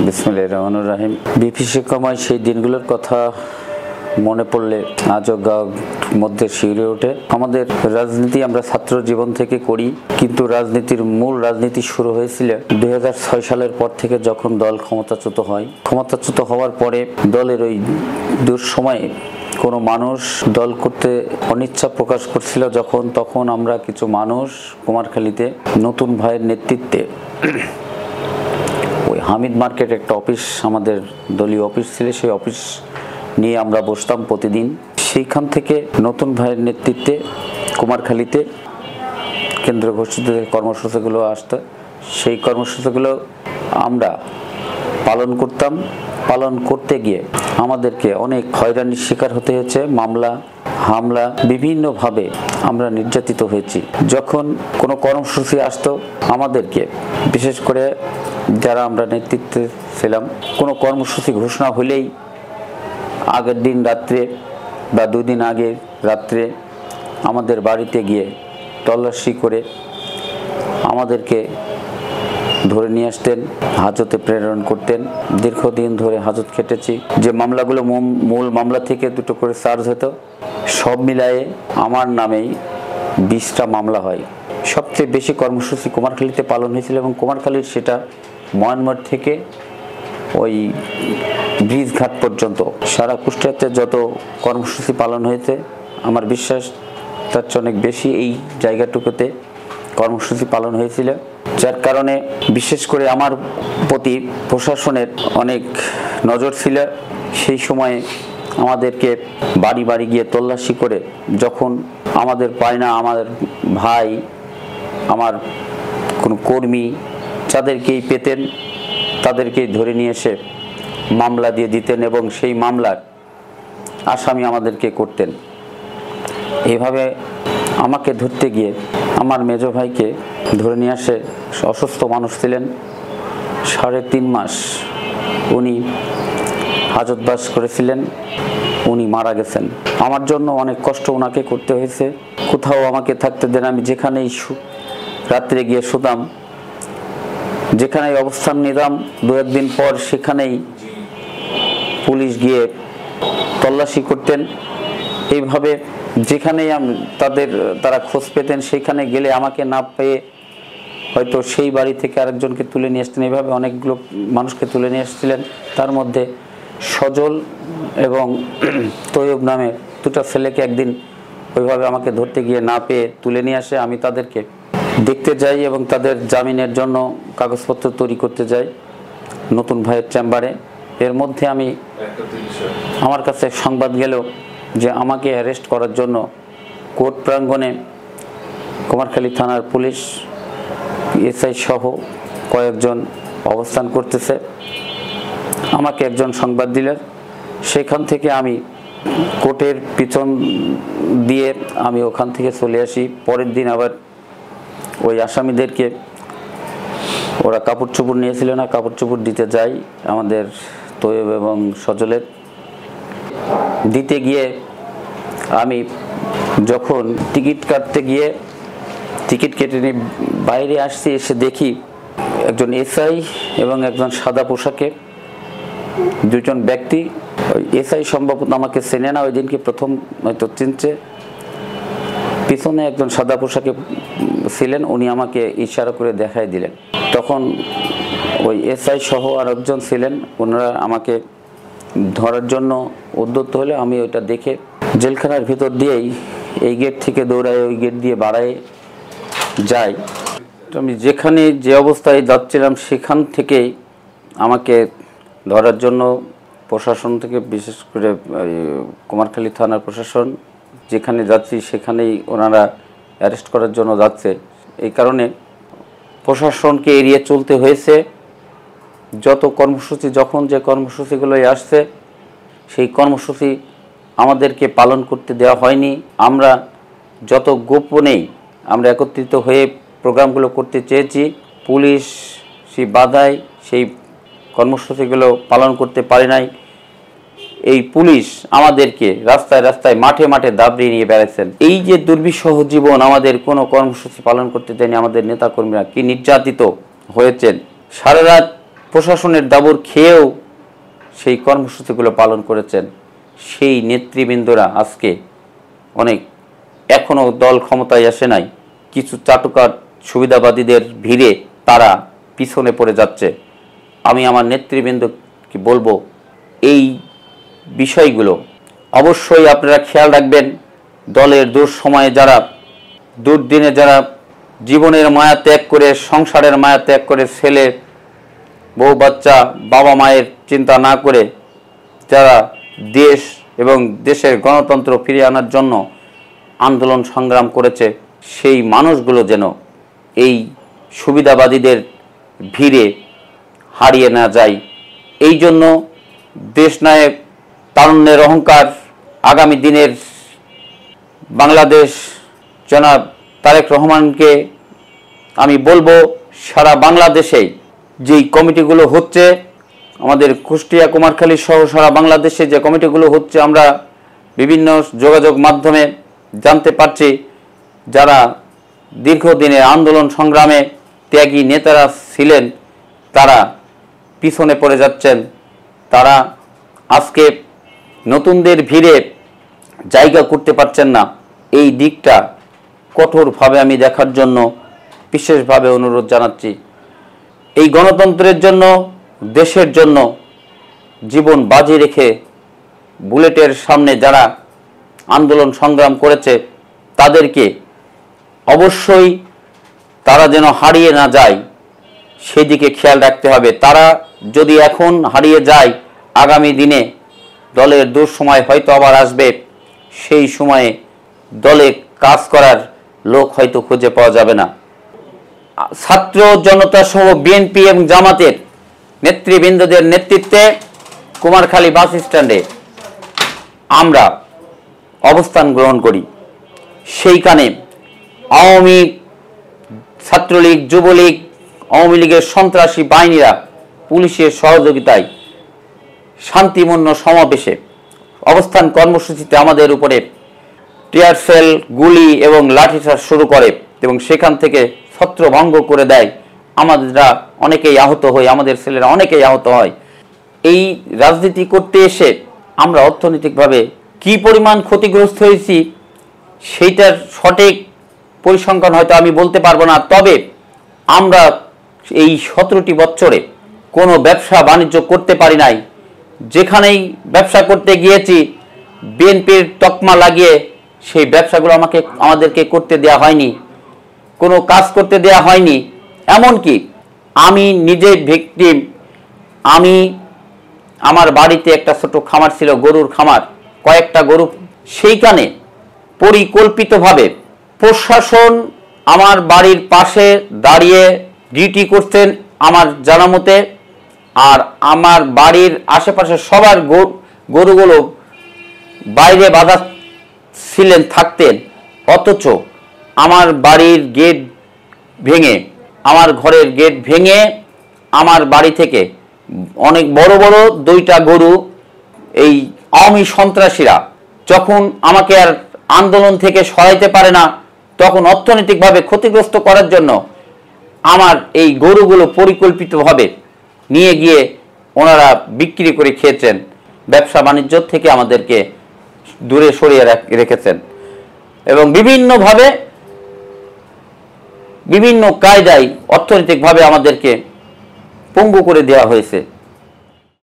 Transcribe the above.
বিসমিল্লাহির রহমানির রহিম। বিভীষিকাময় সেই দিনগুলোর কথা মনে পড়লে আজও গার মধ্যে শিউরে ওঠে। আমাদের রাজনীতি আমরা ছাত্র জীবন থেকে করি, কিন্তু রাজনীতির মূল রাজনীতি শুরু হয়েছিল 2006 সালের পর থেকে, যখন দল ক্ষমতাচ্যুত হয়। ক্ষমতাচ্যুত হওয়ার পরে দলের ওই দুঃসময়ে কোনো মানুষ দল করতে অনিচ্ছা প্রকাশ করছিল তখন আমরা কিছু মানুষ কুমারখালীতে নতুন ভাইয়ের নেতৃত্বে ওই হামিদ মার্কেট একটা অফিস, আমাদের দলীয় অফিস ছিল, সেই অফিস নিয়ে আমরা বসতাম প্রতিদিন। সেইখান থেকে নতুন ভাইয়ের নেতৃত্বে কুমারখালীতে কেন্দ্র ঘোষিত কর্মসূচিগুলো আসতো, সেই কর্মসূচিগুলো আমরা পালন করতাম। পালন করতে গিয়ে আমাদেরকে অনেক হয়রানির শিকার হতে হয়েছে, মামলা হামলা বিভিন্নভাবে আমরা নির্যাতিত হয়েছি। যখন কোনো কর্মসূচি আসতো আমাদেরকে, বিশেষ করে যারা আমরা নেতৃত্বে ছিলাম, কোনো কর্মসূচি ঘোষণা হলেই আগের দিন রাত্রে বা দুদিন আগে রাত্রে আমাদের বাড়িতে গিয়ে তল্লাশি করে আমাদেরকে ধরে নিয়ে আসতেন, হাজতে প্রেরণ করতেন। দীর্ঘদিন ধরে হাজত খেটেছি। যে মামলাগুলো মূল মামলা থেকে দুটো করে চার্জ হতো, সব মিলায়ে আমার নামেই 20টা মামলা হয়। সবচেয়ে বেশি কর্মসূচি কুমারখালীতে পালন হয়েছিল, এবং কুমারখালীর সেটা ময়নমোড় থেকে ওই ব্রিজ ঘাট পর্যন্ত সারা কুষ্টিয়াতে যত কর্মসূচি পালন হয়েছে, আমার বিশ্বাস তার চেয়ে অনেক বেশি এই জায়গাটুকুতে কর্মসূচি পালন হয়েছিল। যার কারণে বিশেষ করে আমার প্রতি প্রশাসনের অনেক নজর ছিল। সেই সময়ে আমাদেরকে বাড়ি বাড়ি গিয়ে তল্লাশি করে, যখন আমাদের পায় না, আমার ভাই, আমার কোনো কর্মী যাদেরকেই পেতেন তাদেরকেই ধরে নিয়ে এসে মামলা দিয়ে দিতেন, এবং সেই মামলার আসামি আমাদেরকে করতেন। এইভাবে আমাকে ধরতে গিয়ে আমার মেজ ভাইকে ধরে নিয়ে আসে। অসুস্থ মানুষ ছিলেন, 3.5 মাস উনি হাজতবাস করেছিলেন, উনি মারা গেছেন। আমার জন্য অনেক কষ্ট ওনাকে করতে হয়েছে। কোথাও আমাকে থাকতে দেন, আমি যেখানেই রাত্রে গিয়ে শুতাম, যেখানেই অবস্থান নিতাম, 2-1 দিন পর সেখানেই পুলিশ গিয়ে তল্লাশি করতেন। এইভাবে যেখানেই তারা খোঁজ পেতেন, সেখানে গেলে আমাকে না পেয়ে হয়তো সেই বাড়ি থেকে আরেকজনকে তুলে নিয়ে আসতেন। এইভাবে অনেকগুলো মানুষকে তুলে নিয়ে এসেছিলেন। তার মধ্যে সজল এবং তৈয়ব নামে 2টা ছেলেকে একদিন ওইভাবে আমাকে ধরতে গিয়ে না পেয়ে তুলে নিয়ে আসে। আমি তাদেরকে দেখতে যাই এবং তাদের জামিনের জন্য কাগজপত্র তৈরি করতে যাই নতুন ভাইয়ের চেম্বারে। এর মধ্যে আমার কাছে সংবাদ গেল যে আমাকে অ্যারেস্ট করার জন্য কোর্ট প্রাঙ্গণে কুমারখালী থানার পুলিশ এসআই সহ কয়েকজন অবস্থান করতেছে। আমাকে একজন সংবাদ দিলেন। সেখান থেকে আমি কোর্টের পিছন দিয়ে আমি ওখান থেকে চলে আসি। পরের দিন আবার ওই আসামিদেরকে, ওরা কাপড় চোপড় নিয়েছিল না, কাপড় চোপড় দিতে যাই আমাদের তৈয়ব এবং সজলের। দিতে গিয়ে আমি যখন টিকিট কাটতে গিয়ে টিকিট কেটে নিয়ে বাইরে আসছি, এসে দেখি একজন এসআই এবং একজন সাদা পোশাকে 2জন ব্যক্তি। ওই এসআই সম্ভবত আমাকে চেনে না, ওই দিনকে প্রথম হয়তো চিনছে। পিছনে একজন সাদা পোশাকে ছিলেন, উনি আমাকে ইশারা করে দেখাই দিলেন। তখন ওই এসআই সহ আর একজন ছিলেন, ওনারা আমাকে ধরার জন্য উদ্যত হলে আমি ওইটা দেখে জেলখানার ভিতর দিয়েই এই গেট থেকে দৌড়ায় ওই গেট দিয়ে বাড়ায় যাই। আমি যেখানে যে অবস্থায় যাচ্ছিলাম সেখান থেকেই আমাকে ধরার জন্য প্রশাসন থেকে, বিশেষ করে কুমারখালী থানার প্রশাসন যেখানে যাচ্ছি সেখানেই ওনারা অ্যারেস্ট করার জন্য যাচ্ছে। এই কারণে প্রশাসনকে এড়িয়ে চলতে হয়েছে। যত কর্মসূচি, যখন যে কর্মসূচিগুলোই আসছে, সেই কর্মসূচি আমাদেরকে পালন করতে দেওয়া হয়নি। আমরা যত গোপনেই আমরা একত্রিত হয়ে প্রোগ্রামগুলো করতে চেয়েছি, পুলিশ সেই বাধায় সেই কর্মসূচিগুলো পালন করতে পারে নাই। এই পুলিশ আমাদেরকে রাস্তায় রাস্তায় মাঠে মাঠে দাবড়িয়ে নিয়ে বেড়াচ্ছেন। এই যে দুর্বিষহ জীবন, আমাদের কোনো কর্মসূচি পালন করতে দেয়নি। আমাদের নেতাকর্মীরা কি নির্যাতিত হয়েছেন। সারা রাত প্রশাসনের দাবর খেয়েও সেই কর্মসূচিগুলো পালন করেছেন, সেই নেতৃবৃন্দরা আজকে অনেক এখনও দল ক্ষমতায় আসে নাই, কিছু চাটুকার সুবিধাবাদীদের ভিড়ে তারা পিছনে পড়ে যাচ্ছে। আমি আমার নেতৃবৃন্দকে বলবো, এই বিষয়গুলো অবশ্যই আপনারা খেয়াল রাখবেন। দলের দুঃসময়ে যারা, দুর্দিনে যারা জীবনের মায়া ত্যাগ করে, সংসারের মায়া ত্যাগ করে, ছেলে বউ বাচ্চা বাবা মায়ের চিন্তা না করে যারা দেশ এবং দেশের গণতন্ত্র ফিরিয়ে আনার জন্য আন্দোলন সংগ্রাম করেছে, সেই মানুষগুলো যেন এই সুবিধাবাদীদের ভিড়ে হারিয়ে না যায়। এই জন্য দেশনায়ক তারুণ্যের অহংকার আগামী দিনের বাংলাদেশ জনাব তারেক রহমানকে আমি বলবো, সারা বাংলাদেশেই যেই কমিটিগুলো হচ্ছে, আমাদের কুষ্টিয়া কুমারখালী সহ সারা বাংলাদেশে যে কমিটিগুলো হচ্ছে, আমরা বিভিন্ন যোগাযোগ মাধ্যমে জানতে পারছি যারা দীর্ঘদিনের আন্দোলন সংগ্রামে ত্যাগী নেতারা ছিলেন তারা পিছনে পড়ে যাচ্ছেন। তারা আজকে নতুনদের ভিড়ে জায়গা করতে পারছেন না। এই দিকটা কঠোরভাবে আমি দেখার জন্য বিশেষভাবে অনুরোধ জানাচ্ছি। এই গণতন্ত্রের জন্য, দেশের জন্য জীবন বাজি রেখে বুলেটের সামনে যারা আন্দোলন সংগ্রাম করেছে তাদেরকে অবশ্যই তারা যেন হারিয়ে না যায় সেদিকে খেয়াল রাখতে হবে। তারা যদি এখন হারিয়ে যায়, আগামী দিনে দলের দুঃসময় হয়তো আবার আসবে, সেই সময়ে দলে কাজ করার লোক হয়তো খুঁজে পাওয়া যাবে না। ছাত্র জনতা সহ বিএনপি এবং জামাতের নেতৃবৃন্দদের নেতৃত্বে কুমারখালী বাস স্ট্যান্ডে আমরা অবস্থান গ্রহণ করি। সেইখানে আওয়ামী, ছাত্রলীগ, যুবলীগ, আওয়ামী লীগের সন্ত্রাসী বাহিনীরা পুলিশের সহযোগিতায় শান্তিপূর্ণ সমাবেশে অবস্থান কর্মসূচিতে আমাদের উপরে টিয়ার সেল, গুলি এবং লাঠিচার্জ শুরু করে এবং সেখান থেকে ছত্রভঙ্গ করে দেয়। আমাদেররা অনেকেই আহত হই, আমাদের ছেলেরা অনেকেই আহত হয়। এই রাজনীতি করতে এসে আমরা অর্থনৈতিকভাবে কি পরিমাণ ক্ষতিগ্রস্ত হয়েছি সেইটার সঠিক পরিসংখ্যান হয়তো আমি বলতে পারবো না। তবে আমরা এই 17টি বছরে কোনো ব্যবসা বাণিজ্য করতে পারি নাই। যেখানেই ব্যবসা করতে গিয়েছি বিএনপির তকমা লাগিয়ে সেই ব্যবসাগুলো আমাদেরকে করতে দেওয়া হয়নি, কোনো কাজ করতে দেওয়া হয়নি। এমনকি আমি নিজে ভিকটিম। আমি আমার বাড়িতে একটা ছোট খামার ছিল, গরুর খামার, কয়েকটা গরু। সেইখানে পরিকল্পিতভাবে প্রশাসন আমার বাড়ির পাশে দাঁড়িয়ে ডিউটি করতেন আমার জানা মতে, আর আমার বাড়ির আশেপাশে সবার গরুগুলো বাইরে বাঁধা ছিলেন, থাকতেন। অথচ আমার বাড়ির গেট ভেঙে, আমার ঘরের গেট ভেঙে আমার বাড়ি থেকে অনেক বড় বড় 2টা গরু এই আওয়ামী সন্ত্রাসীরা যখন আমাকে আর আন্দোলন থেকে সরাইতে পারে না, তখন অর্থনৈতিকভাবে ক্ষতিগ্রস্ত করার জন্য আমার এই গরুগুলো পরিকল্পিতভাবে নিয়ে গিয়ে ওনারা বিক্রি করে খেয়েছেন। ব্যবসা বাণিজ্য থেকে আমাদেরকে দূরে সরিয়ে রেখেছেন এবং বিভিন্নভাবে বিভিন্ন কায়দায় অর্থনৈতিকভাবে আমাদেরকে পঙ্গু করে দেওয়া হয়েছে।